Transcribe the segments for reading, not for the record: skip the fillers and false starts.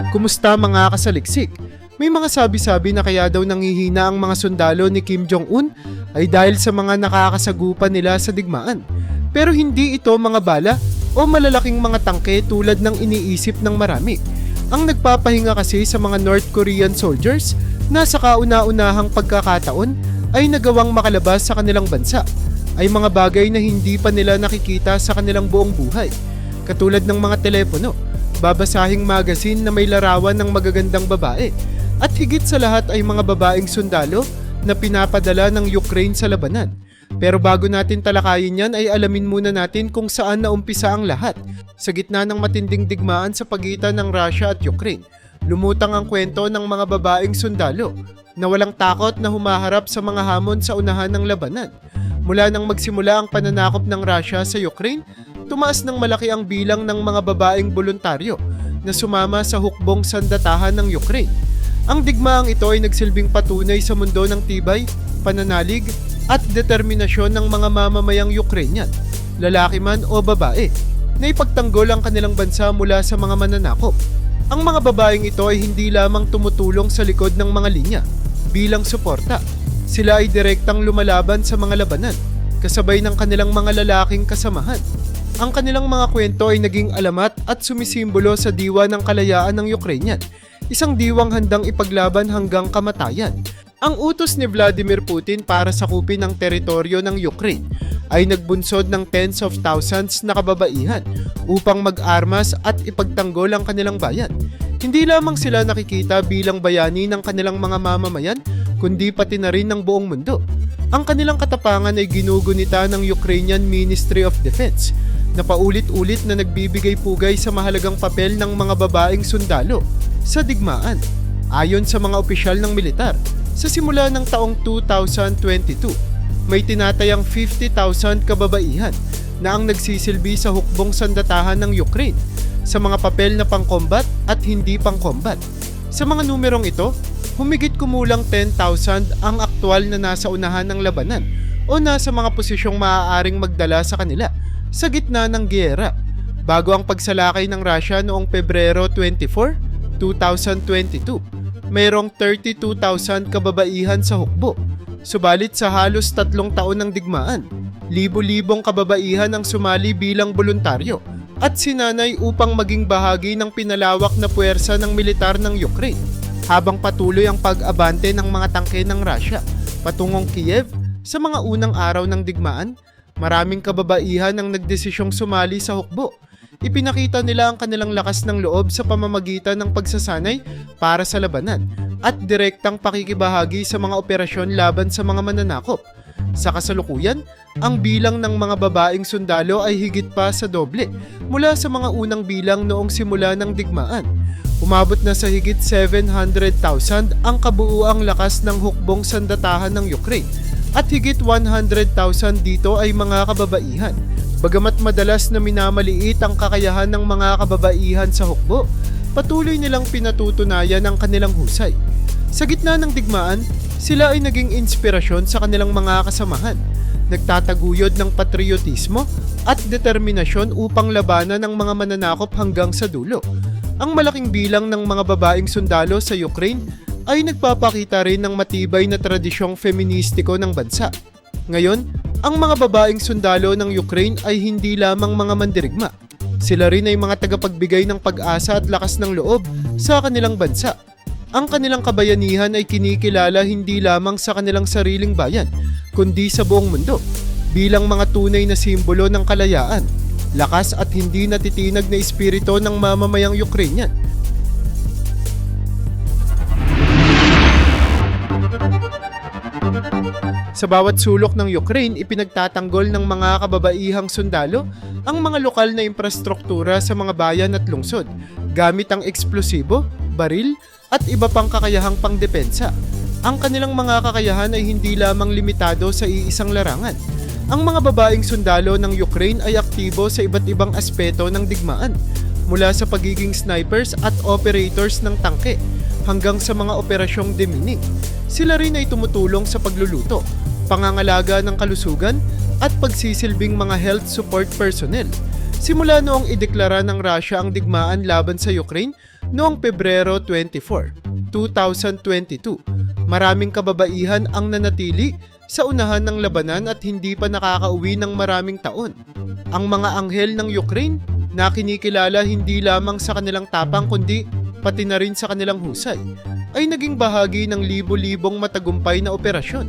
Kumusta mga kasaliksik? May mga sabi-sabi na kaya daw nanghihina ang mga sundalo ni Kim Jong-un ay dahil sa mga nakakasagupan nila sa digmaan. Pero hindi ito mga bala o malalaking mga tangke tulad ng iniisip ng marami. Ang nagpapahinga kasi sa mga North Korean soldiers na sa kauna-unahang pagkakataon ay nagawang makalabas sa kanilang bansa ay mga bagay na hindi pa nila nakikita sa kanilang buong buhay. Katulad ng mga telepono, babasahing magazine na may larawan ng magagandang babae, at higit sa lahat ay mga babaeng sundalo na pinapadala ng Ukraine sa labanan. Pero bago natin talakayin yan ay alamin muna natin kung saan naumpisa ang lahat. Sa gitna ng matinding digmaan sa pagitan ng Russia at Ukraine, lumutang ang kwento ng mga babaeng sundalo na walang takot na humaharap sa mga hamon sa unahan ng labanan. Mula nang magsimula ang pananakop ng Russia sa Ukraine, tumaas ng malaki ang bilang ng mga babaeng voluntaryo na sumama sa hukbong sandatahan ng Ukraine. Ang digmaang ito ay nagsilbing patunay sa mundo ng tibay, pananalig at determinasyon ng mga mamamayang Ukrainian, lalaki man o babae, na ipagtanggol ang kanilang bansa mula sa mga mananakop. Ang mga babaeng ito ay hindi lamang tumutulong sa likod ng mga linya bilang suporta. Sila ay direktang lumalaban sa mga labanan, kasabay ng kanilang mga lalaking kasamahan. Ang kanilang mga kwento ay naging alamat at sumisimbolo sa diwa ng kalayaan ng Ukrainian, isang diwang handang ipaglaban hanggang kamatayan. Ang utos ni Vladimir Putin para sakupin ang teritoryo ng Ukraine ay nagbunsod ng tens of thousands na kababaihan upang mag-armas at ipagtanggol ang kanilang bayan. Hindi lamang sila nakikita bilang bayani ng kanilang mga mamamayan, kundi pati na rin ng buong mundo. Ang kanilang katapangan ay ginugunita ng Ukrainian Ministry of Defense na paulit-ulit na nagbibigay pugay sa mahalagang papel ng mga babaeng sundalo sa digmaan. Ayon sa mga opisyal ng militar, sa simula ng taong 2022, may tinatayang 50,000 kababaihan na ang nagsisilbi sa hukbong sandatahan ng Ukraine sa mga papel na pang-combat at hindi pang-combat. Sa mga numerong ito, humigit kumulang 10,000 ang aktwal na nasa unahan ng labanan o nasa mga posisyong maaaring magdala sa kanila sa gitna ng giyera. Bago ang pagsalakay ng Russia noong Pebrero 24, 2022, mayroong 32,000 kababaihan sa hukbo. Subalit sa halos 3 taon ng digmaan, libo-libong kababaihan ang sumali bilang voluntaryo at sinanay upang maging bahagi ng pinalawak na puwersa ng militar ng Ukraine. Habang patuloy ang pag-abante ng mga tangke ng Russia patungong Kiev sa mga unang araw ng digmaan, maraming kababaihan ang nagdesisyong sumali sa hukbo. Ipinakita nila ang kanilang lakas ng loob sa pamamagitan ng pagsasanay para sa labanan at direktang pakikibahagi sa mga operasyon laban sa mga mananakop. Sa kasalukuyan, ang bilang ng mga babaeng sundalo ay higit pa sa doble mula sa mga unang bilang noong simula ng digmaan. Umabot na sa higit 700,000 ang kabuuang lakas ng hukbong sandatahan ng Ukraine at higit 100,000 dito ay mga kababaihan. Bagamat madalas na minamaliit ang kakayahan ng mga kababaihan sa hukbo, patuloy nilang pinatutunayan ang kanilang husay. Sa gitna ng digmaan, sila ay naging inspirasyon sa kanilang mga kasamahan, nagtataguyod ng patriotismo at determinasyon upang labanan ang mga mananakop hanggang sa dulo. Ang malaking bilang ng mga babaeng sundalo sa Ukraine ay nagpapakita rin ng matibay na tradisyong feministiko ng bansa. Ngayon, ang mga babaeng sundalo ng Ukraine ay hindi lamang mga mandirigma. Sila rin ay mga tagapagbigay ng pag-asa at lakas ng loob sa kanilang bansa. Ang kanilang kabayanihan ay kinikilala hindi lamang sa kanilang sariling bayan, kundi sa buong mundo, bilang mga tunay na simbolo ng kalayaan, lakas at hindi natitinag na espiritu ng mamamayang Ukrainian. Sa bawat sulok ng Ukraine, ipinagtatanggol ng mga kababaihang sundalo ang mga lokal na infrastruktura sa mga bayan at lungsod, gamit ang eksplosibo, baril, at iba pang kakayahang pangdepensa. Ang kanilang mga kakayahan ay hindi lamang limitado sa iisang larangan. Ang mga babaeng sundalo ng Ukraine ay aktibo sa iba't ibang aspeto ng digmaan, mula sa pagiging snipers at operators ng tangke hanggang sa mga operasyong demining. Sila rin ay tumutulong sa pagluluto, pangangalaga ng kalusugan at pagsisilbing mga health support personnel. Simula noong ideklara ng Russia ang digmaan laban sa Ukraine noong Pebrero 24, 2022, maraming kababaihan ang nanatili sa unahan ng labanan at hindi pa nakakauwi ng maraming taon. Ang mga anghel ng Ukraine na kinikilala hindi lamang sa kanilang tapang kundi pati na rin sa kanilang husay, ay naging bahagi ng libo-libong matagumpay na operasyon.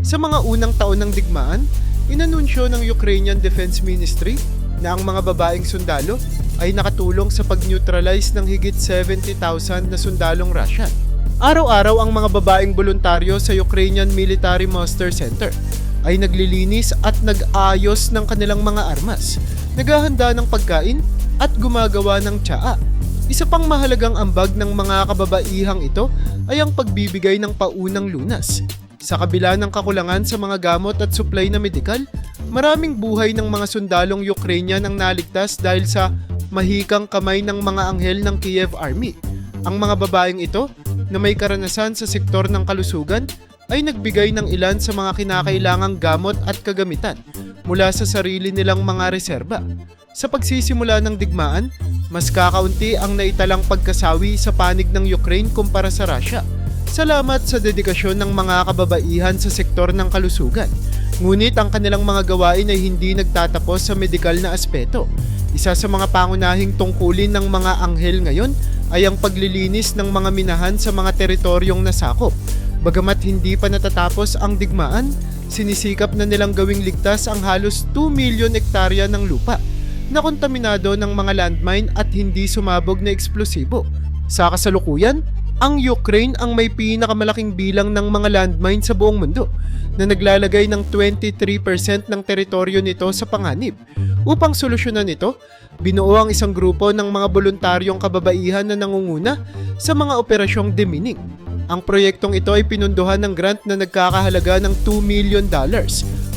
Sa mga unang taon ng digmaan, inanunsyo ng Ukrainian Defense Ministry na ang mga babaeng sundalo ay nakatulong sa pag-neutralize ng higit 70,000 na sundalong Russian. Araw-araw ang mga babaeng voluntaryo sa Ukrainian Military Muster Center ay naglilinis at nag-aayos ng kanilang mga armas, naghahanda ng pagkain at gumagawa ng tsaa. Isa pang mahalagang ambag ng mga kababaihang ito ay ang pagbibigay ng paunang lunas. Sa kabila ng kakulangan sa mga gamot at supply na medikal, maraming buhay ng mga sundalong Ukrainian ang naligtas dahil sa mahikang kamay ng mga anghel ng Kiev Army. Ang mga babaeng ito, na may karanasan sa sektor ng kalusugan, ay nagbigay ng ilan sa mga kinakailangang gamot at kagamitan mula sa sarili nilang mga reserba. Sa pagsisimula ng digmaan, mas kakaunti ang naitalang pagkasawi sa panig ng Ukraine kumpara sa Russia. Salamat sa dedikasyon ng mga kababaihan sa sektor ng kalusugan. Ngunit ang kanilang mga gawain ay hindi nagtatapos sa medikal na aspeto. Isa sa mga pangunahing tungkulin ng mga anghel ngayon ay ang paglilinis ng mga minahan sa mga teritoryong nasakop. Bagamat hindi pa natatapos ang digmaan, sinisikap na nilang gawing ligtas ang halos 2 milyon hektarya ng lupa na kontaminado ng mga landmine at hindi sumabog na eksplosibo. Sa kasalukuyan, ang Ukraine ang may pinakamalaking bilang ng mga landmine sa buong mundo na naglalagay ng 23% ng teritoryo nito sa panganib. Upang solusyonan ito, binuo ang isang grupo ng mga voluntaryong kababaihan na nangunguna sa mga operasyong demining. Ang proyektong ito ay pinunduhan ng grant na nagkakahalaga ng $2 million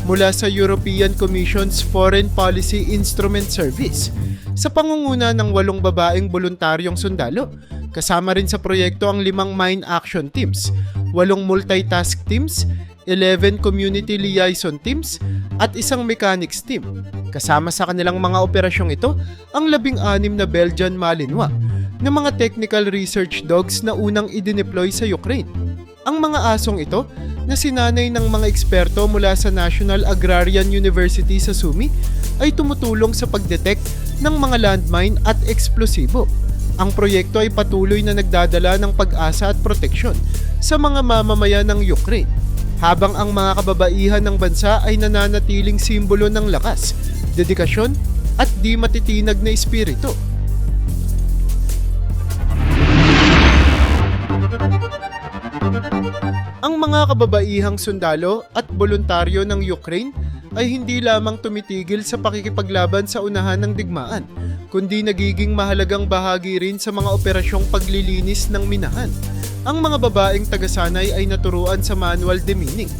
mula sa European Commission's Foreign Policy Instrument Service sa pangunguna ng 8 babaeng voluntaryong sundalo. Kasama rin sa proyekto ang 5 mine action teams, 8 multitask teams, 11 community liaison teams at 1 mechanics team. Kasama sa kanilang mga operasyong ito ang 16 na Belgian Malinois na mga technical research dogs na unang idineploy sa Ukraine. Ang mga asong ito na sinanay ng mga eksperto mula sa National Agrarian University sa Sumy ay tumutulong sa pagdetect ng mga landmine at eksplosibo. Ang proyekto ay patuloy na nagdadala ng pag-asa at proteksyon sa mga mamamayan ng Ukraine, habang ang mga kababaihan ng bansa ay nananatiling simbolo ng lakas, dedikasyon at di matitinag na espiritu. Ang mga kababaihang sundalo at voluntaryo ng Ukraine ay hindi lamang tumitigil sa pakikipaglaban sa unahan ng digmaan, kundi nagiging mahalagang bahagi rin sa mga operasyong paglilinis ng minahan. Ang mga babaeng tagasanay ay naturuan sa manual demining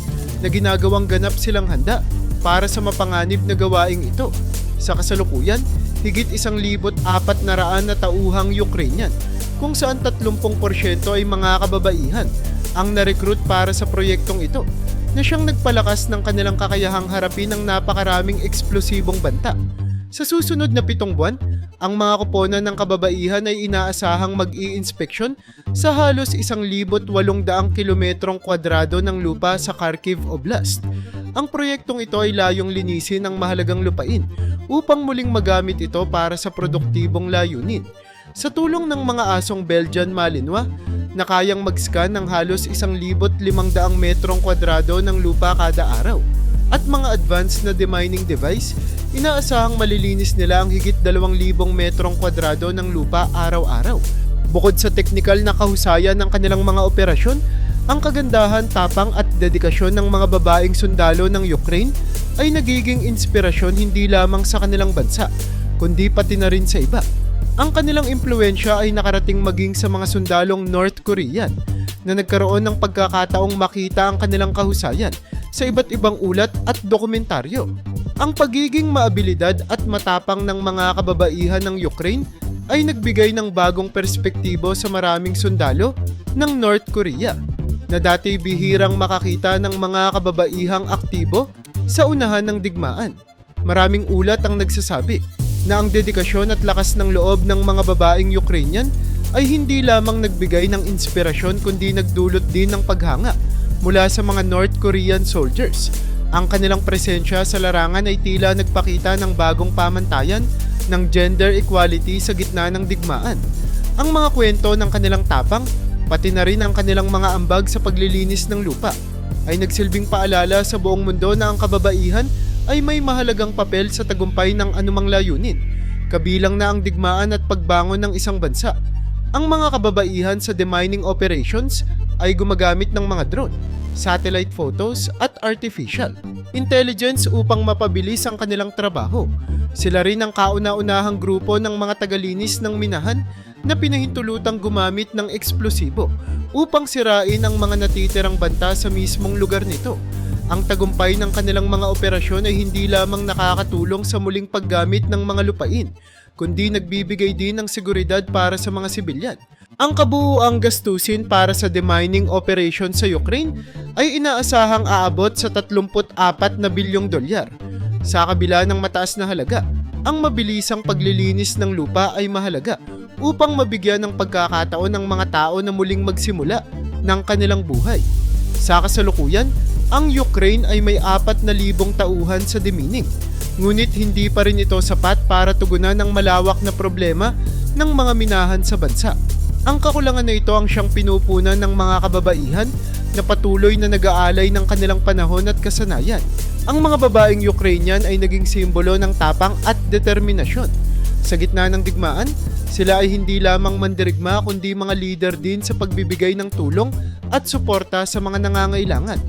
na ginagawang ganap silang handa para sa mapanganib na gawaing ito. Sa kasalukuyan, higit 1,400 na tauhang Ukrainian, kung saan 30% ay mga kababaihan ang na-recruit para sa proyektong ito, na siyang nagpalakas ng kanilang kakayahang harapin ng napakaraming eksplosibong banta. Sa susunod na 7 buwan, ang mga koponan ng kababaihan ay inaasahang mag-i-inspeksyon sa halos 1,800 kilometrong kwadrado ng lupa sa Kharkiv Oblast. Ang proyektong ito ay layong linisin ang mahalagang lupain upang muling magamit ito para sa produktibong layunin. Sa tulong ng mga asong Belgian Malinois na kayang mag-scan ng halos 1,500 metrong kwadrado ng lupa kada araw at mga advanced na demining device, inaasahang malilinis nila ang higit 2,000 metrong kwadrado ng lupa araw-araw. Bukod sa teknikal na kahusayan ng kanilang mga operasyon, ang kagandahan, tapang at dedikasyon ng mga babaeng sundalo ng Ukraine ay nagiging inspirasyon hindi lamang sa kanilang bansa, kundi pati na rin sa iba. Ang kanilang impluwensya ay nakarating maging sa mga sundalong North Korean na nagkaroon ng pagkakataong makita ang kanilang kahusayan sa iba't ibang ulat at dokumentaryo. Ang pagiging maabilidad at matapang ng mga kababaihan ng Ukraine ay nagbigay ng bagong perspektibo sa maraming sundalo ng North Korea na dati bihirang makakita ng mga kababaihang aktibo sa unahan ng digmaan. Maraming ulat ang nagsasabi na ang dedikasyon at lakas ng loob ng mga babaeng Ukrainian ay hindi lamang nagbigay ng inspirasyon kundi nagdulot din ng paghanga mula sa mga North Korean soldiers. Ang kanilang presensya sa larangan ay tila nagpakita ng bagong pamantayan ng gender equality sa gitna ng digmaan. Ang mga kwento ng kanilang tapang, pati na rin ang kanilang mga ambag sa paglilinis ng lupa, ay nagsilbing paalala sa buong mundo na ang kababaihan ay may mahalagang papel sa tagumpay ng anumang layunin, kabilang na ang digmaan at pagbangon ng isang bansa. Ang mga kababaihan sa demining operations ay gumagamit ng mga drone, satellite photos at artificial intelligence upang mapabilis ang kanilang trabaho. Sila rin ang kauna-unahang grupo ng mga tagalinis ng minahan na pinahintulutang gumamit ng eksplosibo upang sirain ang mga natitirang banta sa mismong lugar nito. Ang tagumpay ng kanilang mga operasyon ay hindi lamang nakakatulong sa muling paggamit ng mga lupain, kundi nagbibigay din ng seguridad para sa mga sibilyan. Ang kabuuang gastusin para sa demining operation sa Ukraine ay inaasahang aabot sa 34 na bilyong dolyar. Sa kabila ng mataas na halaga, ang mabilisang paglilinis ng lupa ay mahalaga upang mabigyan ng pagkakataon ng mga tao na muling magsimula ng kanilang buhay. Sa kasalukuyan, ang Ukraine ay may 4,000 tauhan sa demining, ngunit hindi pa rin ito sapat para tugunan ang malawak na problema ng mga minahan sa bansa. Ang kakulangan na ito ang siyang pinupunan ng mga kababaihan na patuloy na nag-aalay ng kanilang panahon at kasanayan. Ang mga babaeng Ukrainian ay naging simbolo ng tapang at determinasyon. Sa gitna ng digmaan, sila ay hindi lamang mandirigma kundi mga leader din sa pagbibigay ng tulong at suporta sa mga nangangailangan.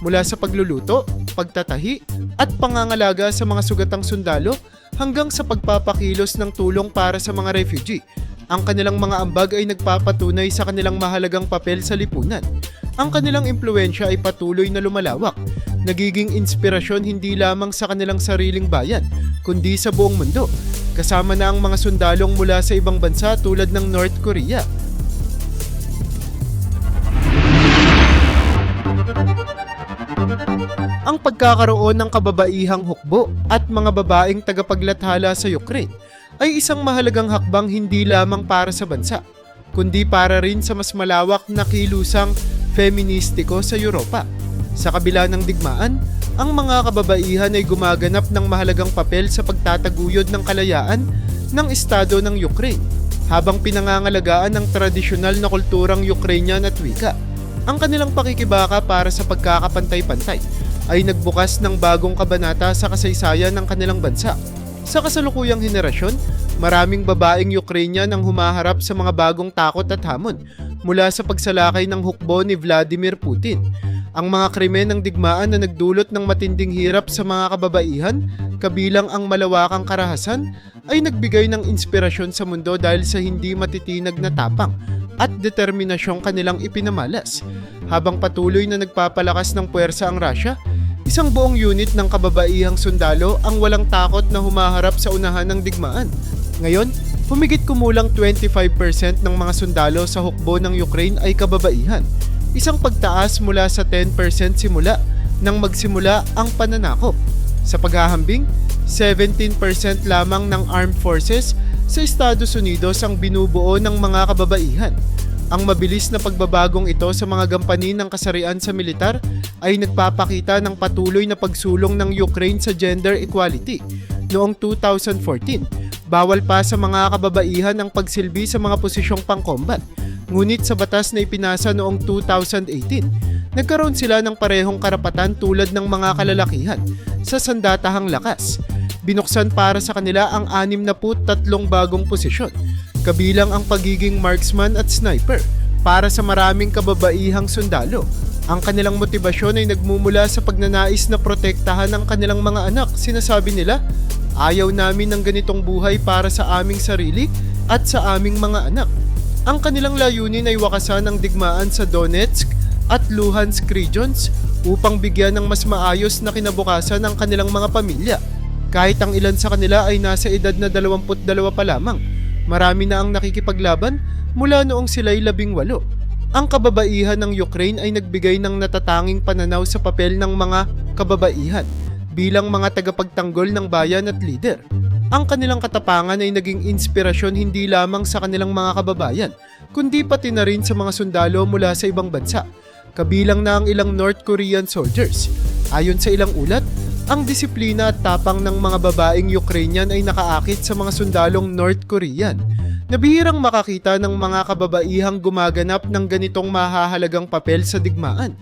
Mula sa pagluluto, pagtatahi at pangangalaga sa mga sugatang sundalo hanggang sa pagpapakilos ng tulong para sa mga refugee. Ang kanilang mga ambag ay nagpapatunay sa kanilang mahalagang papel sa lipunan. Ang kanilang impluwensya ay patuloy na lumalawak, nagiging inspirasyon hindi lamang sa kanilang sariling bayan, kundi sa buong mundo, kasama na ang mga sundalong mula sa ibang bansa tulad ng North Korea. Ang pagkakaroon ng kababaihang hukbo at mga babaeng tagapaglathala sa Ukraine ay isang mahalagang hakbang hindi lamang para sa bansa, kundi para rin sa mas malawak na kilusang feministiko sa Europa. Sa kabila ng digmaan, ang mga kababaihan ay gumaganap ng mahalagang papel sa pagtataguyod ng kalayaan ng estado ng Ukraine, habang pinangangalagaan ng tradisyonal na kulturang Ukrainian at wika. Ang kanilang pakikibaka para sa pagkakapantay-pantay ay nagbukas ng bagong kabanata sa kasaysayan ng kanilang bansa. Sa kasalukuyang henerasyon, maraming babaeng Ukrainian ang humaharap sa mga bagong takot at hamon mula sa pagsalakay ng hukbo ni Vladimir Putin. Ang mga krimen ng digmaan na nagdulot ng matinding hirap sa mga kababaihan, kabilang ang malawakang karahasan, ay nagbigay ng inspirasyon sa mundo dahil sa hindi matitinag na tapang at determinasyong kanilang ipinamalas. Habang patuloy na nagpapalakas ng puwersa ang Russia, isang buong unit ng kababaihang sundalo ang walang takot na humaharap sa unahan ng digmaan. Ngayon, humigit kumulang 25% ng mga sundalo sa hukbo ng Ukraine ay kababaihan, isang pagtaas mula sa 10% simula nang magsimula ang pananakop. Sa paghahambing, 17% lamang ng armed forces sa Estados Unidos ang binubuo ng mga kababaihan. Ang mabilis na pagbabagong ito sa mga gampanin ng kasarian sa militar ay nagpapakita ng patuloy na pagsulong ng Ukraine sa gender equality. Noong 2014, bawal pa sa mga kababaihan ang pagsilbi sa mga posisyong pangkombat. Ngunit sa batas na ipinasa noong 2018, nagkaroon sila ng parehong karapatan tulad ng mga kalalakihan sa sandatahang lakas. Binuksan para sa kanila ang 63 bagong posisyon, kabilang ang pagiging marksman at sniper para sa maraming kababaihang sundalo. Ang kanilang motibasyon ay nagmumula sa pagnanais na protektahan ang kanilang mga anak. Sinasabi nila, ayaw namin ng ganitong buhay para sa aming sarili at sa aming mga anak. Ang kanilang layunin ay wakasan ang digmaan sa Donetsk at Luhansk regions upang bigyan ng mas maayos na kinabukasan ang kanilang mga pamilya. Kahit ang ilan sa kanila ay nasa edad na 22 pa lamang, marami na ang nakikipaglaban mula noong sila'y 18. Ang kababaihan ng Ukraine ay nagbigay ng natatanging pananaw sa papel ng mga kababaihan bilang mga tagapagtanggol ng bayan at lider. Ang kanilang katapangan ay naging inspirasyon hindi lamang sa kanilang mga kababayan, kundi pati na rin sa mga sundalo mula sa ibang bansa, kabilang na ang ilang North Korean soldiers. Ayon sa ilang ulat, ang disiplina at tapang ng mga babaeng Ukrainian ay nakaakit sa mga sundalong North Korean. Nabihirang makakita ng mga kababaihang gumaganap ng ganitong mahahalagang papel sa digmaan.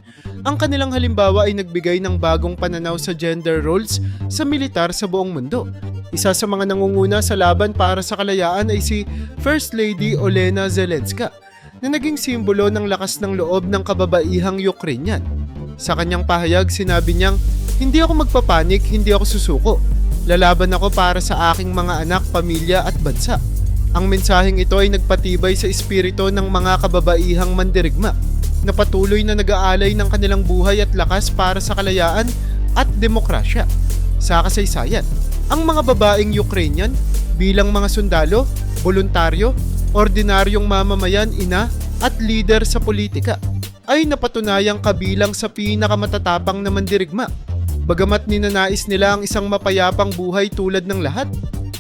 Ang kanilang halimbawa ay nagbigay ng bagong pananaw sa gender roles sa militar sa buong mundo. Isa sa mga nangunguna sa laban para sa kalayaan ay si First Lady Olena Zelenska, na naging simbolo ng lakas ng loob ng kababaihang Ukrainian. Sa kanyang pahayag, sinabi niyang, "Hindi ako magpapanik, hindi ako susuko. Lalaban ako para sa aking mga anak, pamilya at bansa." Ang mensaheng ito ay nagpatibay sa espiritu ng mga kababaihang mandirigma na patuloy na nag-aalay ng kanilang buhay at lakas para sa kalayaan at demokrasya. Sa kasaysayan, ang mga babaeng Ukrainian bilang mga sundalo, voluntaryo, ordinaryong mamamayan, ina at leader sa politika ay napatunayang kabilang sa pinakamatatapang na mandirigma. Bagamat ninanais nila ang isang mapayapang buhay tulad ng lahat,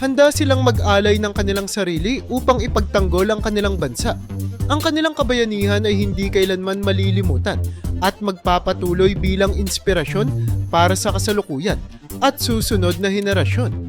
handa silang mag-alay ng kanilang sarili upang ipagtanggol ang kanilang bansa. Ang kanilang kabayanihan ay hindi kailanman malilimutan at magpapatuloy bilang inspirasyon para sa kasalukuyan at susunod na henerasyon.